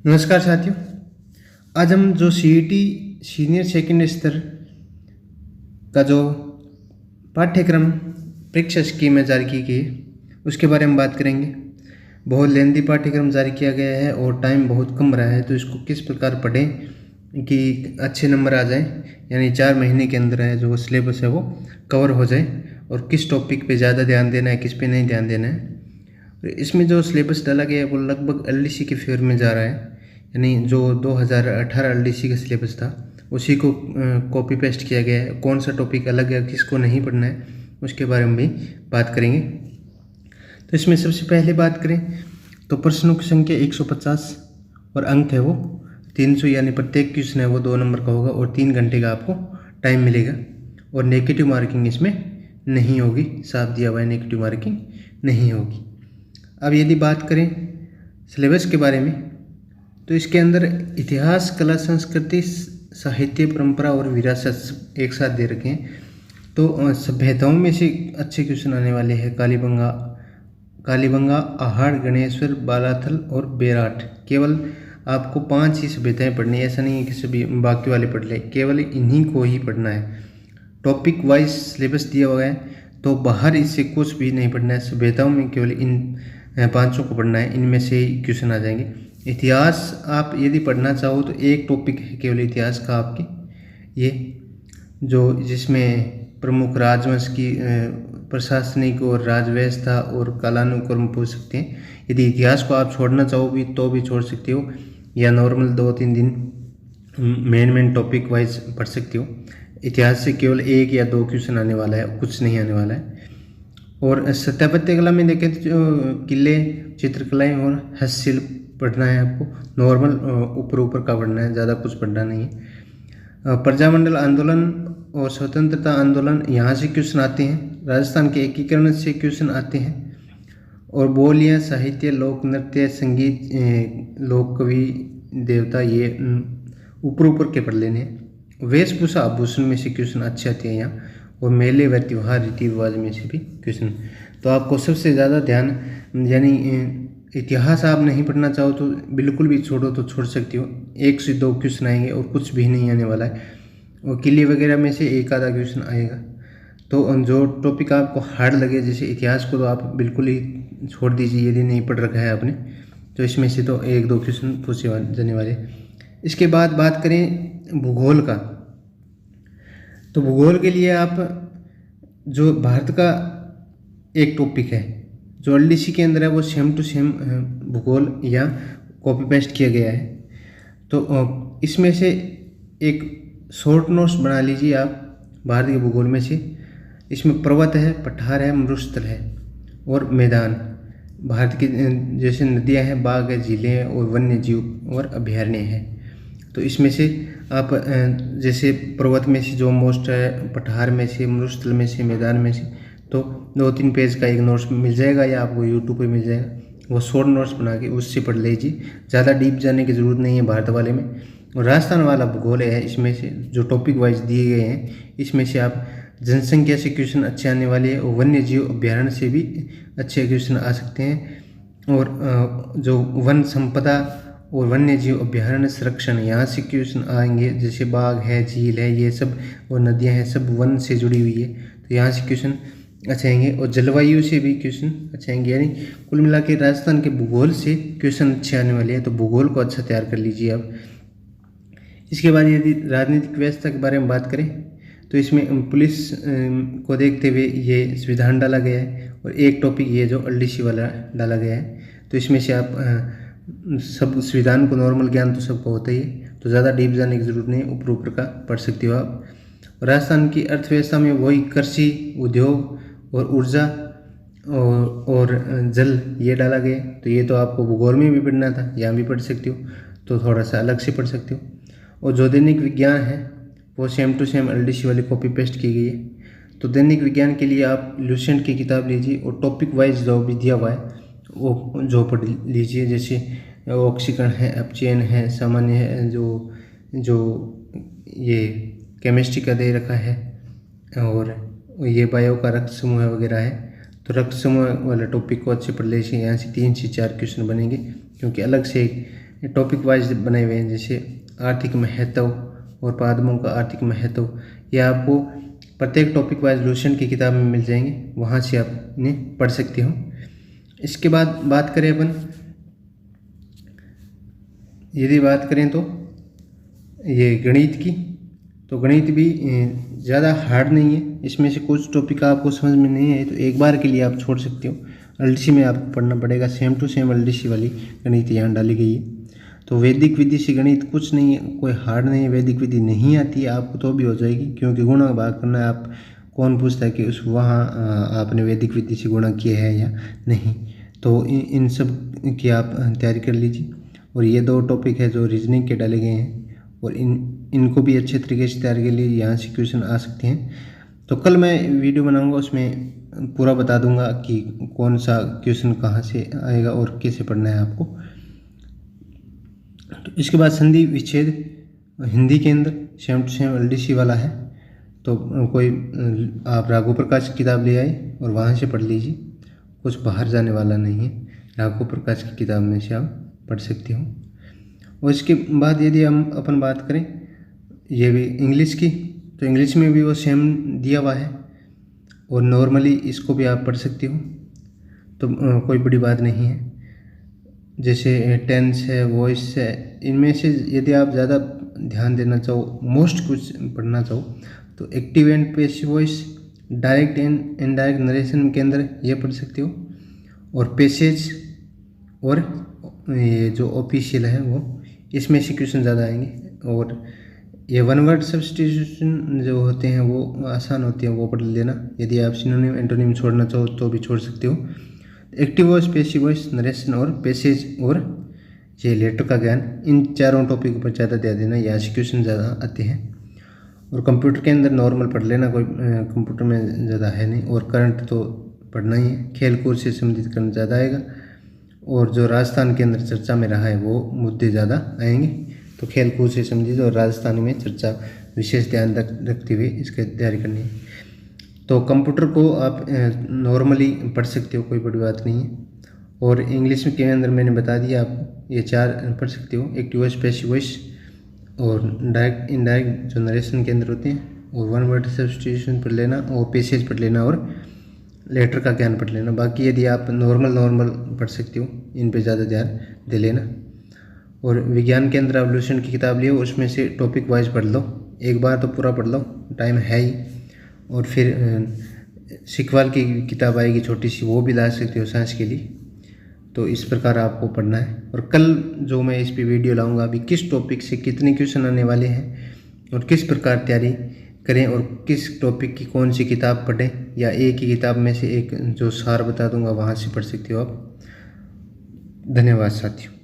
नमस्कार साथियों। आज हम जो सीईटी सीनियर सेकेंड स्तर का जो पाठ्यक्रम परीक्षा स्कीम में जारी की गई है उसके बारे में बात करेंगे। बहुत लेंदी पाठ्यक्रम जारी किया गया है और टाइम बहुत कम रहा है, तो इसको किस प्रकार पढ़ें कि अच्छे नंबर आ जाएं, यानी 4 महीने के अंदर है जो सिलेबस है वो कवर हो जाए, और किस टॉपिक पे ज़्यादा ध्यान देना है, किस पे नहीं ध्यान देना है। इसमें जो सिलेबस डाला गया है वो लगभग एलडीसी के फेवर में जा रहा है, यानी जो 2018 एलडीसी का सिलेबस था उसी को कॉपी पेस्ट किया गया है। कौन सा टॉपिक अलग है, किसको नहीं पढ़ना है, उसके बारे में भी बात करेंगे। तो इसमें सबसे पहले बात करें तो प्रश्नों की संख्या 150 और अंक है वो 300, यानी प्रत्येक क्वेश्चन है वो 2 नंबर का होगा और 3 घंटे का आपको टाइम मिलेगा। और नेगेटिव मार्किंग इसमें नहीं होगी, साफ दिया हुआ है नेगेटिव मार्किंग नहीं होगी। अब यदि बात करें सिलेबस के बारे में तो इसके अंदर इतिहास, कला, संस्कृति, साहित्य, परंपरा और विरासत एक साथ दे रखे हैं। तो सभ्यताओं में से अच्छे क्वेश्चन आने वाले हैं। कालीबंगा, आहाड़, गणेश्वर, बालाथल और बेराट। केवल आपको 5 ही सभ्यताएं पढ़नी है, ऐसा नहीं है कि सभी बाकी वाले पढ़ ले, केवल इन्हीं को ही पढ़ना है। टॉपिक वाइज सिलेबस दिया हुआ है, तो बाहर इससे कुछ भी नहीं पढ़ना है। सभ्यताओं में केवल इन 5 को पढ़ना है, इनमें से ही क्वेश्चन आ जाएंगे। इतिहास आप यदि पढ़ना चाहो तो एक टॉपिक है केवल इतिहास का आपके, ये जो जिसमें प्रमुख राजवंश की प्रशासनिक और राजव्यवस्था और कालानुक्रम पूछ सकते हैं। यदि इतिहास को आप छोड़ना चाहो भी तो भी छोड़ सकते हो, या नॉर्मल 2-3 दिन मेन टॉपिक वाइज पढ़ सकते हो। इतिहास से केवल 1 या 2 क्वेश्चन आने वाला है, कुछ नहीं आने वाला है। और स्थापत्य कला में देखें तो किले, चित्रकलाएँ और हस्तशिल्प पढ़ना है आपको। नॉर्मल ऊपर का पढ़ना है, ज़्यादा कुछ पढ़ना नहीं है। प्रजामंडल आंदोलन और स्वतंत्रता आंदोलन, यहाँ से क्वेश्चन आते हैं। राजस्थान के एकीकरण से क्वेश्चन आते हैं। और बोलियाँ, साहित्य, लोक नृत्य, संगीत, लोक कवि, देवता, ये ऊपर के पढ़ लेने हैं। वेशभूषा, आभूषण में से क्वेश्चन अच्छे आते हैं यहाँ। और मेले व त्यौहार, रीति रिवाज में से भी क्वेश्चन। तो आपको सबसे ज़्यादा ध्यान, यानी इतिहास आप नहीं पढ़ना चाहो तो बिल्कुल भी छोड़ो तो छोड़ सकते हो। 1 से 2 क्वेश्चन आएंगे और कुछ भी नहीं आने वाला है। और किले वगैरह में से 1 आधा क्वेश्चन आएगा। तो जो टॉपिक आपको हार्ड लगे, जैसे इतिहास को, तो आप बिल्कुल ही छोड़ दीजिए यदि नहीं पढ़ रखा है आपने। तो इसमें से तो 1-2 क्वेश्चन पूछे जाने वाले। इसके बाद बात करें भूगोल का, तो भूगोल के लिए आप जो भारत का एक टॉपिक है जो एलडीसी के अंदर है वो सेम टू सेम भूगोल या कॉपी पेस्ट किया गया है। तो इसमें से एक शॉर्ट नोट्स बना लीजिए आप भारतीय भूगोल में से। इसमें पर्वत है, पठार है, मरुस्थल है और मैदान। भारत के जैसे नदियां हैं, बाग है, झीलें हैं और वन्य जीव और अभयारण्य है। तो इसमें से आप जैसे पर्वत में से जो मोस्ट है, पठार में से, मरुस्थल में से, मैदान में से, तो 2-3 पेज का एक नोट्स मिल जाएगा या आपको यूट्यूब पे मिल जाएगा। वो शॉर्ट नोट्स बना के उससे पढ़ लीजिए, ज़्यादा डीप जाने की ज़रूरत नहीं है भारत वाले में। और राजस्थान वाला भूगोल है, इसमें से जो टॉपिक वाइज दिए गए हैं इसमें से आप जनसंख्या से क्वेश्चन अच्छे आने वाले हैं और वन्य जीव अभ्यारण्य से भी अच्छे क्वेश्चन आ सकते हैं। और जो वन संपदा और वन्य जीव अभ्यारण्य संरक्षण, यहाँ से क्वेश्चन आएंगे। जैसे बाग है, झील है, ये सब, और नदियाँ हैं, सब वन से जुड़ी हुई है, तो यहाँ से क्वेश्चन अच्छे आएंगे। और जलवायु से भी क्वेश्चन अच्छे आएंगे। यानी कुल मिला के राजस्थान के भूगोल से क्वेश्चन अच्छे आने वाले हैं, तो भूगोल को अच्छा तैयार कर लीजिए आप। इसके बाद यदि राजनीतिक व्यवस्था के बारे में बात करें तो इसमें पुलिस को देखते हुए ये संविधान डाला गया है और एक टॉपिक ये जो एलडीसी वाला डाला गया है। तो इसमें से आप सब संविधान को नॉर्मल ज्ञान तो सबको होता ही है, तो ज़्यादा डीप जाने की जरूरत नहीं है, ऊपर का पढ़ सकते हो आप। राजस्थान की अर्थव्यवस्था में वही कृषि, उद्योग और ऊर्जा और जल ये डाला गया। तो ये तो आपको भूगोल में भी पढ़ना था, यहाँ भी पढ़ सकते हो, तो थोड़ा सा अलग से पढ़ सकते हो। और जो दैनिक विज्ञान है वो सेम टू सेम एलडीसी वाली कॉपी पेस्ट की गई है। तो दैनिक विज्ञान के लिए आप ल्यूसेंट की किताब लीजिए और टॉपिक वाइज जो भी दिया हुआ है वो जो पढ़ लीजिए। जैसे ऑक्सीकरण है, अपचयन है, सामान्य है, जो ये केमिस्ट्री का दे रखा है, और ये बायो का रक्त समूह वगैरह है। तो रक्त समूह वाला टॉपिक को अच्छे पढ़ लीजिए, यहाँ से 3 से 4 क्वेश्चन बनेंगे, क्योंकि अलग से टॉपिक वाइज बनाए हुए हैं, जैसे आर्थिक महत्व और पादपों का आर्थिक महत्व। यह आपको प्रत्येक टॉपिक वाइज रोशन की किताब में मिल जाएंगे, वहाँ से आप इन्हें पढ़ सकते हो। इसके बाद बात करें अपन, यदि बात करें तो ये गणित की, तो गणित भी ज़्यादा हार्ड नहीं है। इसमें से कुछ टॉपिक आपको समझ में नहीं है तो एक बार के लिए आप छोड़ सकते हो, एलडीसी में आपको पढ़ना पड़ेगा। सेम टू सेम एलडीसी वाली गणित यहाँ डाली गई है। तो वैदिक विधि से गणित कुछ नहीं है, कोई हार्ड नहीं है। वैदिक विधि नहीं आती है आपको तो भी हो जाएगी, क्योंकि गुणा भाग करना है। आप कौन पूछता है कि उस वहाँ आपने वैदिक विधि से गुणा किया है या नहीं। तो इन सब की आप तैयारी कर लीजिए। और ये 2 टॉपिक है जो रीजनिंग के डाले गए हैं, और इनको भी अच्छे तरीके से तैयारी के लिए यहाँ से क्वेश्चन आ सकते हैं। तो कल मैं वीडियो बनाऊंगा, उसमें पूरा बता दूंगा कि कौन सा क्वेश्चन कहाँ से आएगा और कैसे पढ़ना है आपको। तो इसके बाद संधि विच्छेद हिंदी के अंदर सेम टू सेम एलडीसी वाला है। तो कोई आप राघव प्रकाश की किताब ले आए और वहाँ से पढ़ लीजिए, कुछ बाहर जाने वाला नहीं है। राघव प्रकाश की किताब में से आप पढ़ सकते हो। और इसके बाद यदि हम अपन बात करें ये भी इंग्लिश की, तो इंग्लिश में भी वो सेम दिया हुआ है, और नॉर्मली इसको भी आप पढ़ सकते हो, तो कोई बड़ी बात नहीं है। जैसे टेंस है, वॉइस है, इनमें से यदि आप ज़्यादा ध्यान देना चाहो, मोस्ट कुछ पढ़ना चाहो, तो active and passive voice, direct and indirect narration के अंदर ये पढ़ सकते हो। और पैसेज और ये जो ऑफिशियल है वो, इसमें से क्वेश्चन ज़्यादा आएंगे। और ये वन वर्ड सब्स्टिट्यूशन जो होते हैं वो आसान होते हैं, वो पढ़ लेना। यदि आप सिनोनिम एंटोनिम छोड़ना चाहो तो भी छोड़ सकते हो। Active voice, passive voice, narration और पैसेज और ये लेटर का ज्ञान, इन चारों टॉपिक पर ज़्यादा ध्यान देना, यहाँ से क्वेश्चन ज़्यादा आते हैं। और कंप्यूटर के अंदर नॉर्मल पढ़ लेना, कोई कंप्यूटर में ज़्यादा है नहीं। और करंट तो पढ़ना ही है, खेल कूद से संबंधित करंट ज़्यादा आएगा। और जो राजस्थान के अंदर चर्चा में रहा है वो मुद्दे ज़्यादा आएंगे, तो खेल कूद से संबंधित और राजस्थान में चर्चा विशेष ध्यान रखते हुए इसकी तैयारी करनी है। तो कंप्यूटर को आप नॉर्मली पढ़ सकते हो, कोई बड़ी बात नहीं है। और इंग्लिश के अंदर मैंने बता दिया आपको, ये 4 पढ़ सकते हो, एक्टिव वॉइस, पैसिव वॉइस और डायरेक्ट इनडायरेक्ट जो नरेशन के अंदर होते हैं। और वन वर्ड सब्स्टिट्यूशन पढ़ लेना, और पैसेज पढ़ लेना, और लेटर का ज्ञान पढ़ लेना। बाकी यदि आप नॉर्मल पढ़ सकते हो, इन पे ज़्यादा ध्यान दे लेना। और विज्ञान के अंदर एवोल्यूशन की किताब लियो, उसमें से टॉपिक वाइज पढ़ लो, एक बार तो पूरा पढ़ लो, टाइम है ही। और फिर सिकवाल की किताब आएगी छोटी सी, वो भी ला सकते हो साइंस के लिए। तो इस प्रकार आपको पढ़ना है। और कल जो मैं इस पे वीडियो लाऊंगा, अभी किस टॉपिक से कितने क्वेश्चन आने वाले हैं और किस प्रकार तैयारी करें और किस टॉपिक की कौन सी किताब पढ़ें, या एक ही किताब में से एक जो सार बता दूंगा वहाँ से पढ़ सकते हो आप। धन्यवाद साथियों।